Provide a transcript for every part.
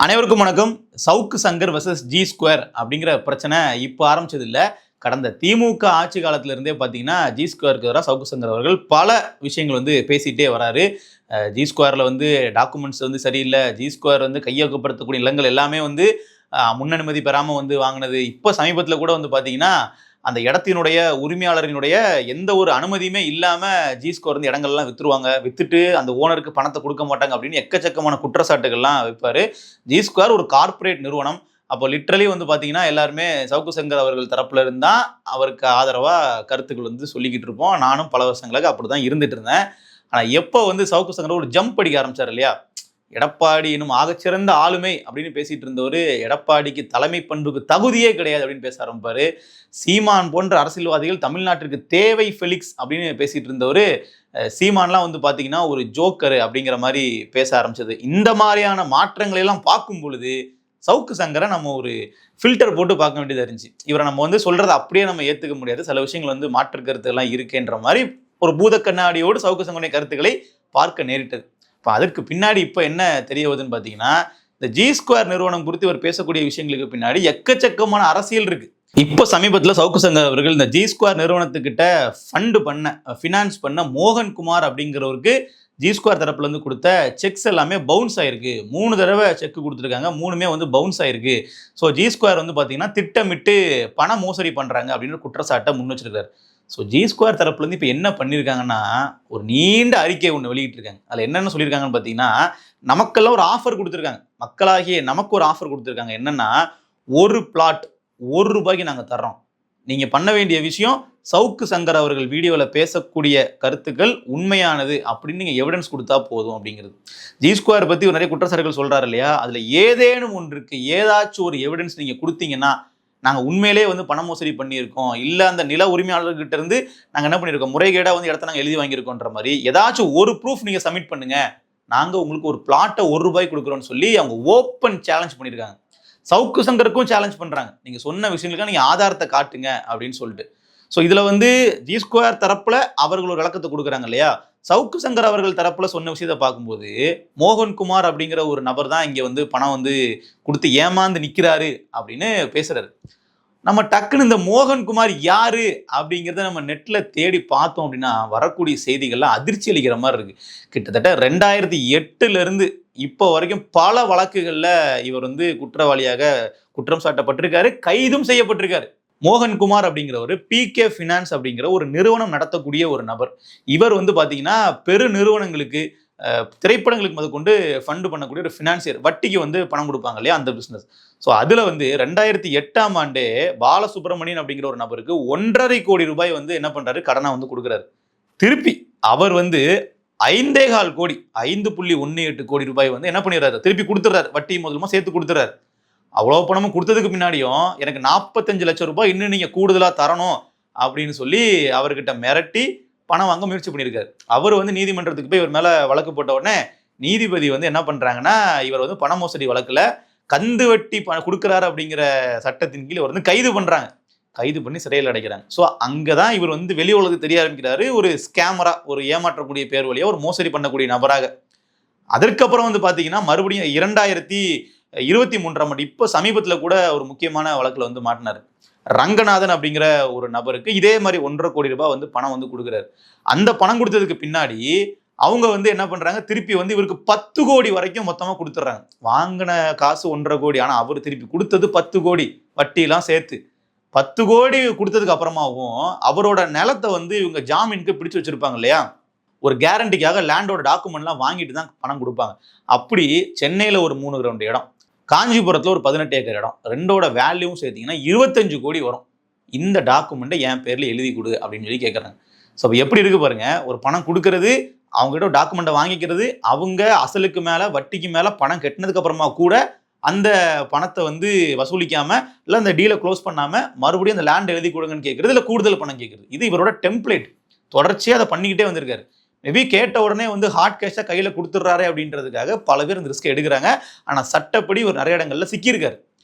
அனைவருக்கும் வணக்கம். Savukku Shankar versus G square அப்படிங்கிற பிரச்சனை இப்போ ஆரம்பிச்சது இல்லை. கடந்த திமுக ஆட்சி காலத்துல இருந்தே பார்த்தீங்கன்னா ஜி ஸ்கொயருக்கு எதிராக சவுக்கு சங்கர் அவர்கள் பல விஷயங்கள் பேசிகிட்டே வராரு. ஜி ஸ்கொயரில் டாக்குமெண்ட்ஸ் சரியில்லை, ஜி ஸ்கொயர் கையகப்படுத்தக்கூடிய நிலங்கள் எல்லாமே முன் அனுமதி பெறாமல் வாங்கினது. இப்போ சமீபத்தில் கூட பார்த்தீங்கன்னா அந்த இடத்தினுடைய உரிமையாளரினுடைய எந்த ஒரு அனுமதியுமே இல்லாமல் ஜி ஸ்கொயர் இடங்கள்லாம் விற்றுருவாங்க, விற்றுட்டு அந்த ஓனருக்கு பணத்தை கொடுக்க மாட்டாங்க அப்படின்னு எக்கச்சக்கமான குற்றச்சாட்டுகள்லாம் வைப்பார். ஜி ஸ்கொயர் ஒரு கார்ப்பரேட் நிறுவனம். அப்போ லிட்ரலி பார்த்தீங்கன்னா எல்லாருமே சவுக்கு சங்கர் அவர்கள் தரப்புல இருந்தால் அவருக்கு ஆதரவாக கருத்துக்கள் சொல்லிக்கிட்டு இருப்போம். நானும் பல வருஷங்களுக்கு அப்படி தான் இருந்துட்டு இருந்தேன். ஆனால் எப்போ சவுக்கு சங்கர் ஒரு ஜம்ப் அடிக்க ஆரம்பிச்சார் இல்லையா, எடப்பாடி இன்னும் ஆகச்சிறந்த ஆளுமை அப்படின்னு பேசிட்டு இருந்தவர் எடப்பாடிக்கு தலைமை பண்புக்கு தகுதியே கிடையாது அப்படின்னு பேச ஆரம்பிப்பாரு. சீமான் போன்ற அரசியல்வாதிகள் தமிழ்நாட்டிற்கு தேவை ஃபெலிக்ஸ் அப்படின்னு பேசிட்டு இருந்தவர் சீமான்லாம் பார்த்தீங்கன்னா ஒரு ஜோக்கரு அப்படிங்கிற மாதிரி பேச ஆரம்பிச்சது. இந்த மாதிரியான மாற்றங்களை எல்லாம் பார்க்கும் பொழுது சவுக்கு சங்கரை நம்ம ஒரு ஃபில்டர் போட்டு பார்க்க வேண்டியதாக இருந்துச்சு. இவரை நம்ம சொல்றதை அப்படியே நம்ம ஏற்றுக்க முடியாது, சில விஷயங்கள் மாற்று கருத்துக்கள்லாம் இருக்குன்ற மாதிரி ஒரு பூத கண்ணாடியோடு சவுக்கு சங்கருடைய கருத்துக்களை பார்க்க நேரிட்டது. இப்போ அதற்கு பின்னாடி இப்போ என்ன தெரிய வருதுன்னு பார்த்தீங்கன்னா, இந்த ஜி ஸ்கொயர் நிறுவனம் குறித்து இவர் பேசக்கூடிய விஷயங்களுக்கு பின்னாடி எக்கச்சக்கமான அரசியல் இருக்கு. இப்போ சமீபத்தில் சவுக்கு சங்கர் அவர்கள் இந்த ஜி ஸ்கொயர் நிறுவனத்துக்கிட்ட ஃபினான்ஸ் பண்ண மோகன்குமார் அப்படிங்கிறவருக்கு ஜி ஸ்கொயர் தரப்புல கொடுத்த செக்ஸ் எல்லாமே பவுன்ஸ் ஆயிருக்கு. 3 தடவை செக் கொடுத்துருக்காங்க, 3மே பவுன்ஸ் ஆயிருக்கு. ஸோ ஜி ஸ்கொயர் பார்த்தீங்கன்னா திட்டமிட்டு பண மோசடி பண்ணுறாங்க அப்படின்னு குற்றச்சாட்டை முன் வச்சிருக்காரு. ஸோ ஜி ஸ்கொயர் தரப்புலேருந்து இப்போ என்ன பண்ணியிருக்காங்கன்னா, ஒரு நீண்ட அறிக்கை ஒன்று வெளியிட்டிருக்காங்க. அதில் என்னென்ன சொல்லியிருக்காங்கன்னு பார்த்தீங்கன்னா, நமக்கெல்லாம் ஒரு ஆஃபர் கொடுத்துருக்காங்க, மக்களாகிய நமக்கு ஒரு ஆஃபர் கொடுத்துருக்காங்க. என்னென்னா, ஒரு பிளாட் ₹1 நாங்கள் தர்றோம், நீங்கள் பண்ண வேண்டிய விஷயம் சவுக்கு சங்கர் அவர்கள் வீடியோவில் பேசக்கூடிய கருத்துக்கள் உண்மையானது அப்படின்னு நீங்கள் எவிடன்ஸ் கொடுத்தா போதும் அப்படிங்கிறது. ஜி ஸ்கொயர் பற்றி ஒரு நிறைய குற்றச்சாட்டுகள் சொல்கிறாரு இல்லையா, அதில் ஏதேனும் ஒன்று இருக்குது, ஏதாச்சும் ஒரு எவிடன்ஸ் நீங்கள் கொடுத்தீங்கன்னா நாங்கள் உண்மையிலே பண மோசடி பண்ணியிருக்கோம், இல்லை அந்த நில உரிமையாளர்கிட்ட இருந்து நாங்கள் என்ன பண்ணியிருக்கோம், முறைகேடாக இடத்த நாங்கள் எழுதி வாங்கியிருக்கோன்ற மாதிரி ஏதாச்சும் ஒரு ப்ரூஃப் நீங்கள் சப்மிட் பண்ணுங்க, நாங்கள் உங்களுக்கு ஒரு பிளாட்டை ₹1 கொடுக்குறோன்னு சொல்லி அவங்க ஓப்பன் சேலஞ்ச் பண்ணியிருக்காங்க. சவுக்கு சங்கருக்கும் சேலஞ்ச் பண்ணுறாங்க, நீங்கள் சொன்ன விஷயங்களுக்காக நீங்கள் ஆதாரத்தை காட்டுங்க அப்படின்னு சொல்லிட்டு. ஸோ இதில் ஜி ஸ்கொயர் தரப்பில் அவர்கள் ஒரு விளக்கத்தை கொடுக்குறாங்க இல்லையா, சவுக்கு சங்கர் அவர்கள் தரப்பில் சொன்ன விஷயத்தை பார்க்கும்போது மோகன்குமார் அப்படிங்கிற ஒரு நபர் தான் இங்கே பணம் கொடுத்து ஏமாந்து நிற்கிறாரு அப்படின்னு பேசுகிறாரு. நம்ம டக்குன்னு இந்த மோகன்குமார் யாரு அப்படிங்கிறத நம்ம நெட்டில் தேடி பார்த்தோம் அப்படின்னா வரக்கூடிய செய்திகள்லாம் அதிர்ச்சி அளிக்கிற மாதிரி இருக்குது. கிட்டத்தட்ட 2008 இப்போ வரைக்கும் பல வழக்குகளில் இவர் குற்றவாளியாக குற்றம் சாட்டப்பட்டிருக்காரு, கைதும் செய்யப்பட்டிருக்காரு. மோகன்குமார் அப்படிங்கிறவர் பிகே ஃபினான்ஸ் அப்படிங்கிற ஒரு நிறுவனம் நடத்தக்கூடிய ஒரு நபர். இவர் பார்த்தீங்கன்னா பெரு நிறுவனங்களுக்கு திரைப்படங்களுக்கு முதற்கொண்டு ஃபண்டு பண்ணக்கூடிய ஒரு ஃபினான்சியர், வட்டிக்கு பணம் கொடுப்பாங்க இல்லையா அந்த பிஸ்னஸ். ஸோ அதில் 2008 பாலசுப்ரமணியன் அப்படிங்கிற ஒரு நபருக்கு ₹1.5 கோடி என்ன பண்ணுறாரு, கடனாக கொடுக்குறாரு. திருப்பி அவர் 5.25 கோடி, ₹5.18 கோடி என்ன பண்ணிடுறாரு, திருப்பி கொடுத்துட்றாரு, வட்டி முதலுமா சேர்த்து கொடுத்துறாரு. அவ்வளோ பணமும் கொடுத்ததுக்கு பின்னாடியும் எனக்கு ₹45 லட்சம் இன்னும் நீங்கள் கூடுதலாக தரணும் அப்படின்னு சொல்லி அவர்கிட்ட மிரட்டி பணம் வாங்க முயற்சி பண்ணியிருக்காரு. அவர் நீதிமன்றத்துக்கு போய் இவர் மேலே வழக்கு போட்ட உடனே நீதிபதி என்ன பண்ணுறாங்கன்னா, இவர் பண மோசடி வழக்கில் கந்து வட்டி கொடுக்குறாரு அப்படிங்கிற சட்டத்தின் கீழ் இவர் கைது பண்ணுறாங்க, கைது பண்ணி சிறையில் அடைக்கிறாங்க. ஸோ அங்கே தான் இவர் வெளி உலகத்துக்கு தெரிய ஆரம்பிக்கிறாரு, ஒரு ஸ்கேமரா, ஒரு ஏமாற்றக்கூடிய பேர் வழியாக ஒரு மோசடி பண்ணக்கூடிய நபராக. அதற்கப்புறம் பார்த்தீங்கன்னா மறுபடியும் 2023 இப்போ சமீபத்தில் கூட ஒரு முக்கியமான வழக்கில் மாட்டினார். ரங்கநாதன் அப்படிங்கிற ஒரு நபருக்கு இதே மாதிரி ₹1.5 கோடி பணம் கொடுக்குறாரு. அந்த பணம் கொடுத்ததுக்கு பின்னாடி அவங்க என்ன பண்றாங்க, திருப்பி இவருக்கு 10 கோடி வரைக்கும் மொத்தமாக கொடுத்துட்றாங்க. வாங்கின காசு 1.5 கோடி, ஆனால் அவர் திருப்பி கொடுத்தது 10 கோடி வட்டியெல்லாம் சேர்த்து. 10 கோடி கொடுத்ததுக்கு அப்புறமாவும் அவரோட நிலத்தை இவங்க ஜாமீனுக்கு பிடிச்சு வச்சிருப்பாங்க இல்லையா, ஒரு கேரண்டிக்காக லேண்டோட டாக்குமெண்ட்லாம் வாங்கிட்டு தான் பணம் கொடுப்பாங்க. அப்படி சென்னையில் ஒரு 3 கிரவுண்ட் இடம், காஞ்சிபுரத்தில் ஒரு 18 ஏக்கர் இடம், ரெண்டோட வேல்யூவும் சேர்த்திங்கன்னா 25 கோடி வரும். இந்த டாக்குமெண்ட்டை என் பேரில் எழுதி கொடு அப்படின்னு சொல்லி கேட்குறாங்க. ஸோ அப்போ எப்படி இருக்கு பாருங்க, ஒரு பணம் கொடுக்கறது, அவங்ககிட்ட ஒரு டாக்குமெண்ட்டை வாங்கிக்கிறது, அவங்க அசலுக்கு மேலே வட்டிக்கு மேலே பணம் கட்டினதுக்கு அப்புறமா கூட அந்த பணத்தை வசூலிக்காமல் இல்லை அந்த டீலை க்ளோஸ் பண்ணாமல் மறுபடியும் அந்த லேண்ட் எழுதி கொடுங்கன்னு கேட்குறது, இல்லை கூடுதல் பணம் கேட்குறது. இது இவரோட டெம்ப்ளேட், தொடர்ச்சியாக அதை பண்ணிக்கிட்டே வந்திருக்காரு. மேபி கேட்ட உடனே ஹார்ட் கேஷாக கையில் கொடுத்துட்றாரு அப்படின்றதுக்காக பல பேர் இந்த ரிஸ்க் எடுக்கிறாங்க. ஆனால் சட்டப்படி ஒரு நிறைய இடங்களில் சிக்கியிருக்காரு.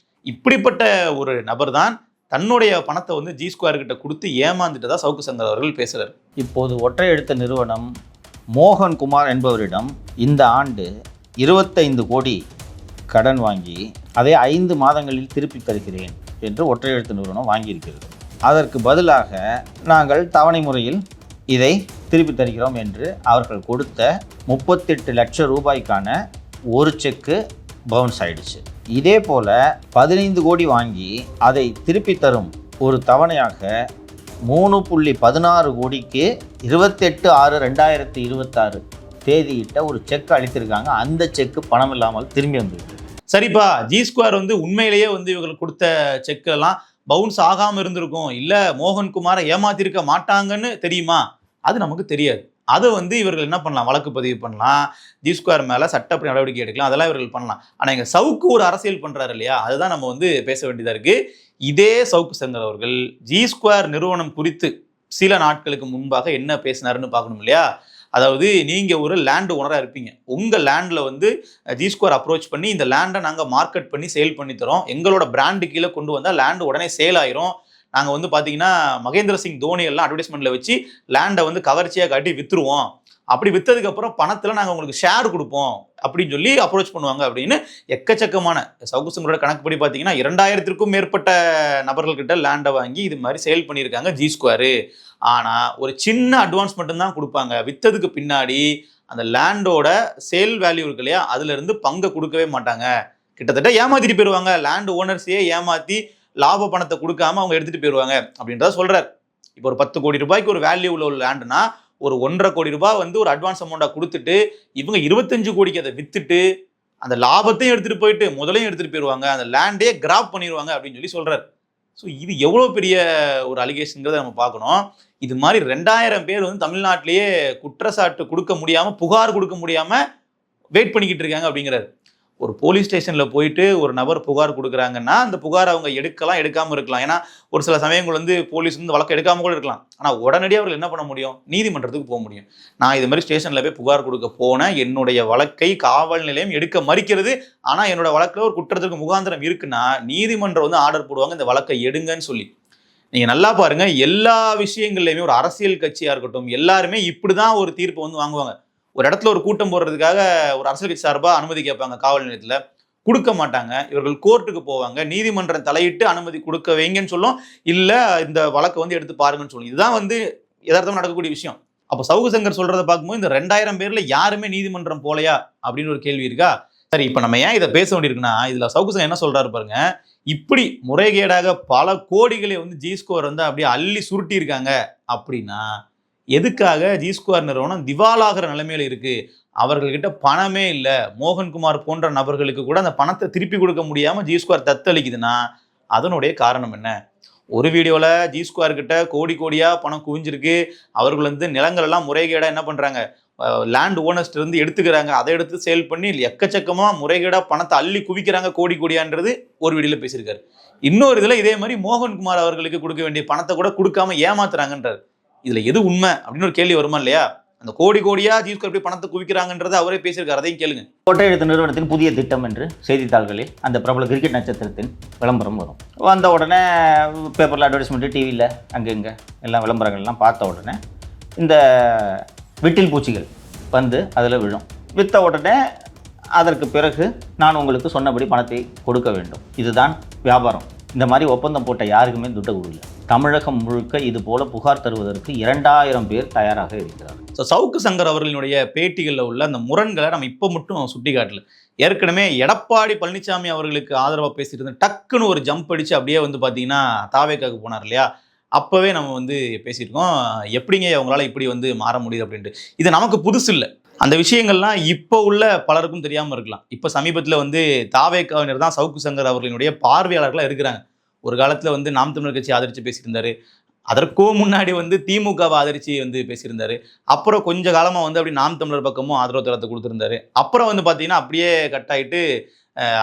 இப்படிப்பட்ட ஒரு நபர் தான் தன்னுடைய பணத்தை ஜி ஸ்கொயர் கிட்ட கொடுத்து ஏமாந்துட்டதா சவுக்கு சங்கர் அவர்கள் பேசுகிறார். இப்போது ஒற்றை எழுத்த நிறுவனம் மோகன்குமார் என்பவரிடம் இந்த ஆண்டு 25 கோடி கடன் வாங்கி அதை 5 மாதங்களில் திருப்பி தருகிறேன் என்று ஒற்றை எழுத்து நிறுவனம் வாங்கியிருக்கிறது. அதற்கு பதிலாக நாங்கள் தவணை முறையில் இதை திருப்பி தருகிறோம் என்று அவர்கள் கொடுத்த 38 லட்சம் ரூபாய்க்கான ஒரு செக்கு பவுன்ஸ் ஆயிடுச்சு. இதே போல் 15 கோடி வாங்கி அதை திருப்பி தரும் ஒரு தவணையாக 3.16 கோடிக்கு 28/6/2026 தேதியிட்ட ஒரு செக் அளித்திருக்காங்க. அந்த செக்கு பணம் இல்லாமல் திரும்பி வந்துருக்கு. சரிப்பா, G2 வந்து உண்மையிலேயே வந்து இவங்களுக்கு கொடுத்த செக்கெல்லாம் பவுன்ஸ் ஆகாம இருந்திருக்கும், இல்ல மோகன்குமாரை ஏமாத்திருக்க மாட்டாங்கன்னு தெரியுமா? அது நமக்கு தெரியாது. அதை வந்து இவர்கள் என்ன பண்ணலாம், வழக்கு பதிவு பண்ணலாம், G2 மேல சட்டப்படி நடவடிக்கை எடுக்கலாம், அதெல்லாம் இவர்கள் பண்ணலாம். ஆனா எங்க சவுக்கு ஒரு அரசியல் பண்றாரு இல்லையா, அதுதான் நம்ம வந்து பேச வேண்டியதா இருக்கு. இதே சவுக்கு சங்கர் அவர்கள் G2 நிறுவனம் குறித்து சில நாட்களுக்கு முன்பாக என்ன பேசினாருன்னு பார்க்கணும் இல்லையா. அதாவது நீங்க ஒரு லேண்ட் ஓனரா இருப்பீங்க, உங்க லேண்ட்ல வந்து G2 அப்ரோச் பண்ணி இந்த லேண்டை நாங்க மார்க்கெட் பண்ணி சேல் பண்ணி தரோம், எங்களோட பிராண்டு கீழே கொண்டு வந்தா லேண்ட் உடனே சேல் ஆயிரும், நாங்க வந்து பாத்தீங்கன்னா மகேந்திர சிங் தோனி எல்லாம் அட்வர்டைஸ்மெண்ட்ல வச்சு லேண்டை வந்து கவர்ச்சியா காட்டி வித்துருவோம், அப்படி வித்ததுக்கு அப்புறம் பணத்துல நாங்க உங்களுக்கு ஷேர் கொடுப்போம் அப்படின்னு சொல்லி அப்ரோச் பண்ணுவாங்க அப்படின்னு எக்கச்சக்கமான சவுக்கு சங்கரோட கணக்குப்படி பாத்தீங்கன்னா 2000க்கும் மேற்பட்ட நபர்கள் கிட்ட லேண்டை வாங்கி இது மாதிரி சேல் பண்ணியிருக்காங்க G2. ஆனா ஒரு சின்ன அட்வான்ஸ் மட்டும்தான் கொடுப்பாங்க, வித்ததுக்கு பின்னாடி அந்த லேண்டோட சேல் வேல்யூ இருக்கு இல்லையா, அதுல இருந்து பங்கை கொடுக்கவே மாட்டாங்க, கிட்டத்தட்ட ஏமாத்திட்டு போயிருவாங்க, லேண்ட் ஓனர்ஸையே ஏமாத்தி லாப பணத்தை கொடுக்காம அவங்க எடுத்துட்டு போயிருவாங்க அப்படின்றத சொல்றாரு. இப்போ ஒரு 10 கோடி ரூபாய்க்கு ஒரு வேல்யூ உள்ள ஒரு லேண்டுனா ஒரு 1.5 கோடி ரூபாய் வந்து ஒரு அட்வான்ஸ் அமௌண்டா கொடுத்துட்டு இவங்க 25 கோடிக்கு அதை வித்துட்டு அந்த லாபத்தையும் எடுத்துட்டு போயிட்டு முதலையும் எடுத்துட்டு போயிருவாங்க, அந்த லேண்டே கிராப் பண்ணிடுவாங்க அப்படின்னு சொல்லி சொல்றாரு. ஸோ இது எவ்வளோ பெரிய ஒரு அலிகேஷன்ங்கிறத நம்ம பார்க்கணும். இது மாதிரி 2000 பேர் வந்து தமிழ்நாட்டிலேயே குற்றச்சாட்டு கொடுக்க முடியாம, புகார் கொடுக்க முடியாம வெயிட் பண்ணிக்கிட்டு இருக்காங்க அப்படிங்கிறாரு. ஒரு போலீஸ் ஸ்டேஷன்ல போயிட்டு ஒரு நபர் புகார் கொடுக்குறாங்கன்னா அந்த புகார் அவங்க எடுக்கலாம், எடுக்காம இருக்கலாம். ஏன்னா ஒரு சில சமயங்கள் வந்து போலீஸ் வந்து வழக்கு எடுக்காம கூட இருக்கலாம். ஆனா உடனடியாக அவர்கள் என்ன பண்ண முடியும், நீதிமன்றத்துக்கு போக முடியும். நான் இது மாதிரி ஸ்டேஷன்ல போய் புகார் கொடுக்க போனேன், என்னுடைய வழக்கை காவல் நிலையம் எடுக்க மறுக்கிறது, ஆனா என்னோட வழக்குல ஒரு குற்றத்திற்கு முகாந்திரம் இருக்குன்னா நீதிமன்றம் வந்து ஆர்டர் போடுவாங்க இந்த வழக்கை எடுங்கன்னு சொல்லி. நீங்க நல்லா பாருங்க, எல்லா விஷயங்கள்லயுமே ஒரு அரசியல் கட்சியா இருக்கட்டும் எல்லாருமே இப்படிதான் ஒரு தீர்ப்பு வந்து வாங்குவாங்க. ஒரு இடத்துல ஒரு கூட்டம் போடுறதுக்காக ஒரு அரசியல் கட்சி சார்பா அனுமதி கேட்பாங்க, காவல் நிலையத்துல கொடுக்க மாட்டாங்க, இவர்கள் கோர்ட்டுக்கு போவாங்க, நீதிமன்றம் தலையிட்டு அனுமதி கொடுக்க வைங்கன்னு சொல்லும், இல்ல இந்த வழக்கை வந்து எடுத்து பாருங்கன்னு சொல்லும். இதுதான் வந்து யதார்த்தமா நடக்கக்கூடிய விஷயம். அப்போ சவுக்கு சங்கர் சொல்றதை பார்க்கும்போது இந்த 2000 பேர்ல யாருமே நீதிமன்றம் போலையா அப்படின்னு ஒரு கேள்வி இருக்கா. சரி, இப்ப நம்ம ஏன் இதை பேச வேண்டியிருக்குன்னா, இதுல சவுக்கு சங்கர் என்ன சொல்றாரு பாருங்க, இப்படி முறைகேடாக பல கோடிகளை வந்து G2 வந்து அப்படியே அள்ளி சுருட்டி இருக்காங்க அப்படின்னா எதுக்காக G2 நிறுவனம் திவாலாகிற நிலைமையில இருக்கு, அவர்கள்கிட்ட பணமே இல்லை, மோகன்குமார் போன்ற நபர்களுக்கு கூட அந்த பணத்தை திருப்பி கொடுக்க முடியாம G2 தத்தளிக்குதுன்னா அதனுடைய காரணம் என்ன? ஒரு வீடியோல G2 கிட்ட கோடி கோடியா பணம் குவிஞ்சிருக்கு, அவர்கள் வந்து நிலங்கள் எல்லாம் முறைகேடா என்ன பண்றாங்க, லேண்ட் ஓனர்ஸ்ட் இருந்து எடுத்துக்கிறாங்க, அதை எடுத்து சேல் பண்ணி எக்கச்சக்கமா முறைகேடா பணத்தை அள்ளி குவிக்கிறாங்க கோடி கோடியான்றது ஒரு வீடியோல பேசியிருக்காரு. இன்னொரு இதுல இதே மாதிரி மோகன்குமார் அவர்களுக்கு கொடுக்க வேண்டிய பணத்தை கூட கொடுக்காம ஏமாத்துறாங்கன்றாரு. இதுல எது உண்மை அப்படின்னு ஒரு கேள்வி வருமா இல்லையா? அந்த கோடி கோடியா G2 எப்படி பணத்தை குவிக்கிறாங்கன்றதை அவரே பேசியிருக்காரு, அதையும் கேளுங்க. ஒற்றை எழுத்து நிறுவனத்தின் புதிய திட்டம் என்று செய்தித்தாள்களில் அந்த பிரபல கிரிக்கெட் நட்சத்திரத்தின் விளம்பரம் வரும். வந்த உடனே பேப்பரில் அட்வர்டைஸ்மெண்ட்டு, டிவியில் அங்கே இங்கே எல்லாம் விளம்பரங்கள்லாம் பார்த்த உடனே இந்த விட்டில் பூச்சிகள் வந்து அதில் விழும். விற்ற உடனே அதற்கு பிறகு நான் உங்களுக்கு சொன்னபடி பணத்தை கொடுக்க வேண்டும், இதுதான் வியாபாரம். இந்த மாதிரி ஒப்பந்தம் போட்ட யாருக்குமே துட்ட கொடுக்கல. தமிழகம் முழுக்க இது போல புகார் தருவதற்கு 2000 பேர் தயாராக இருக்கிறார். ஸோ சவுக்கு சங்கர் அவர்களினுடைய பேட்டிகளில் உள்ள அந்த முரண்களை நம்ம இப்போ மட்டும் சுட்டி காட்டல. ஏற்கனவே எடப்பாடி பழனிசாமி அவர்களுக்கு ஆதரவாக பேசிட்டு இருந்த டக்குன்னு ஒரு ஜம்ப் அடிச்சு அப்படியே வந்து பார்த்தீங்கன்னா தாவேக்காக்கு போனார் இல்லையா, அப்போவே நம்ம வந்து பேசியிருக்கோம், எப்படிங்க அவங்களால இப்படி வந்து மாற முடியுது அப்படின்ட்டு. இது நமக்கு புதுசு இல்லை, அந்த விஷயங்கள்லாம் இப்போ உள்ள பலருக்கும் தெரியாமல் இருக்கலாம். இப்போ சமீபத்தில் வந்து தாவேக்காவினர் தான் சவுக்கு சங்கர் அவர்களினுடைய பார்வையாளர்களாக இருக்கிறாங்க. ஒரு காலத்தில் வந்து நாம் தமிழர் கட்சி ஆதரித்து பேசியிருந்தாரு, அதற்கும் முன்னாடி வந்து திமுகவை ஆதரித்து வந்து பேசியிருந்தாரு, அப்புறம் கொஞ்ச காலமாக வந்து அப்படி நாம் தமிழர் பக்கமும் ஆதரவு தளத்தை கொடுத்துருந்தாரு, அப்புறம் வந்து பார்த்தீங்கன்னா அப்படியே கட் ஆகிட்டு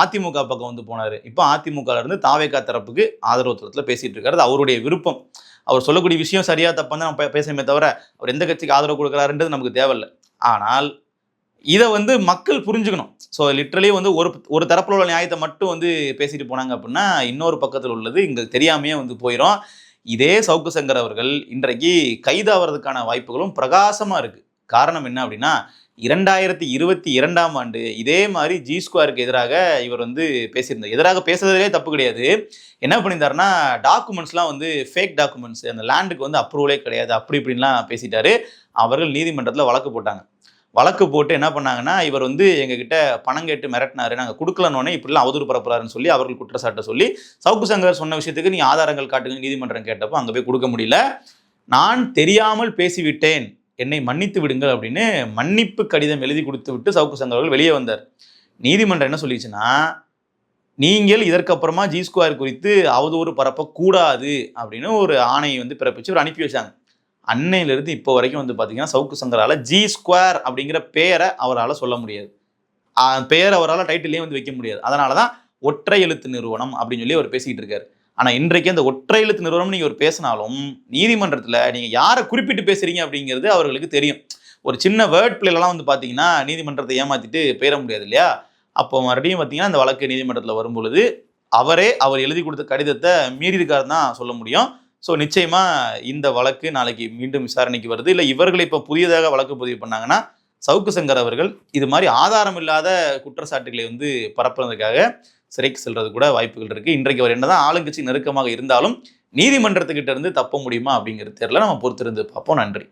அதிமுக பக்கம் வந்து போனார். இப்போ அதிமுகல இருந்து தாவேக்கா தரப்புக்கு ஆதரவு தளத்தில் பேசிட்டு இருக்காரு, அது அவருடைய விருப்பம். அவர் சொல்லக்கூடிய விஷயம் சரியா தப்பான்னு நம்ம பேசணுமே தவிர அவர் எந்த கட்சிக்கு ஆதரவு கொடுக்குறாருன்றது நமக்கு தேவையில்லை. ஆனால் இதை வந்து மக்கள் புரிஞ்சுக்கணும். ஸோ லிட்ரலி வந்து ஒரு தரப்பில் உள்ள நியாயத்தை மட்டும் வந்து பேசிட்டு போனாங்க அப்படின்னா இன்னொரு பக்கத்தில் உள்ளது இங்கே தெரியாமையே வந்து போயிடும். இதே சவுக்கு சங்கர் அவர்கள் இன்றைக்கு கைதாகிறதுக்கான வாய்ப்புகளும் பிரகாசமாக இருக்குது. காரணம் என்ன அப்படின்னா, 2022ஆம் ஆண்டு இதே மாதிரி ஜி ஸ்கொயருக்கு எதிராக இவர் வந்து பேசியிருந்தார். எதிராக பேசுறதுலே தப்பு கிடையாது. என்ன பண்ணியிருந்தாருன்னா, டாக்குமெண்ட்ஸ்லாம் வந்து ஃபேக் டாக்குமெண்ட்ஸ், அந்த லேண்டுக்கு வந்து அப்ரூவலே கிடையாது, அப்படி இப்படின்லாம் பேசிட்டாரு. அவர்கள் நீதிமன்றத்தில் வழக்கு போட்டாங்க. வழக்கு போட்டு என்ன பண்ணாங்கன்னா, இவர் வந்து எங்ககிட்ட பணம் கேட்டு மிரட்டினாரு, நாங்கள் கொடுக்கலன்னொன்னே இப்படிலாம் அவதூறு பரப்புறாருன்னு சொல்லி அவர்கள் குற்றச்சாட்டை சொல்லி, சவுக்கு சங்கர் சொன்ன விஷயத்துக்கு நீ ஆதாரங்கள் காட்டுங்க நீதிமன்றம் கேட்டப்போ அங்கே போய் கொடுக்க முடியல. நான் தெரியாமல் பேசிவிட்டேன், என்னை மன்னித்து விடுங்கள் அப்படின்னு மன்னிப்பு கடிதம் எழுதி கொடுத்து விட்டு சவுக்கு சங்கர் அவர்கள் வெளியே வந்தார். நீதிமன்றம் என்ன சொல்லிச்சுன்னா, நீங்கள் இதற்கப்புறமா ஜி ஸ்கொயர் குறித்து அவதூறு பரப்பக்கூடாது அப்படின்னு ஒரு ஆணையை வந்து பிறப்பிச்சு ஒரு அனுப்பி வச்சாங்க. அன்னையிலிருந்து இப்போ வரைக்கும் வந்து பார்த்தீங்கன்னா சவுக்கு சங்கரால் ஜி ஸ்கொயர் அப்படிங்கிற பெயரை அவரால் சொல்ல முடியாது. பெயர் அவரால் டைட்டிலே வந்து வைக்க முடியாது. அதனால தான் ஒற்றை எழுத்து நிறுவனம் அப்படின்னு சொல்லி அவர் பேசிக்கிட்டு இருக்காரு. ஆனால் இன்றைக்கு அந்த ஒற்றை எழுத்து நிறுவனம் நீங்கள் ஒரு பேசினாலும் நீதிமன்றத்தில் நீங்கள் யாரை குறிப்பிட்டு பேசுறீங்க அப்படிங்கிறது அவர்களுக்கு தெரியும். ஒரு சின்ன வேர்ட் பிளேலாம் வந்து பார்த்தீங்கன்னா நீதிமன்றத்தை ஏமாற்றிட்டு போயிட முடியாது இல்லையா? அப்போ மறுபடியும் பார்த்தீங்கன்னா அந்த வழக்கு நீதிமன்றத்தில் வரும்பொழுது அவர் எழுதி கொடுத்த கடிதத்தை மீறி இருக்காருன்னு தான் சொல்ல முடியும். ஸோ நிச்சயமாக இந்த வழக்கு நாளைக்கு மீண்டும் விசாரணைக்கு வருது. இல்லை இவர்களை இப்போ புதியதாக வழக்கு பதிவு பண்ணாங்கன்னா சவுக்கு சங்கர் அவர்கள் இது மாதிரி ஆதாரம் இல்லாத குற்றச்சாட்டுகளை வந்து பரப்புறதுக்காக சிறைக்கு செல்றது கூட வாய்ப்புகள் இருக்குது. இன்றைக்கு அவர் என்னதான் ஆளுங்கட்சி நெருக்கமாக இருந்தாலும் நீதிமன்றத்துக்கிட்ட இருந்து தப்ப முடியுமா அப்படிங்கிறது தெரியல. நம்ம பொறுத்திருந்து பார்ப்போம். நன்றி.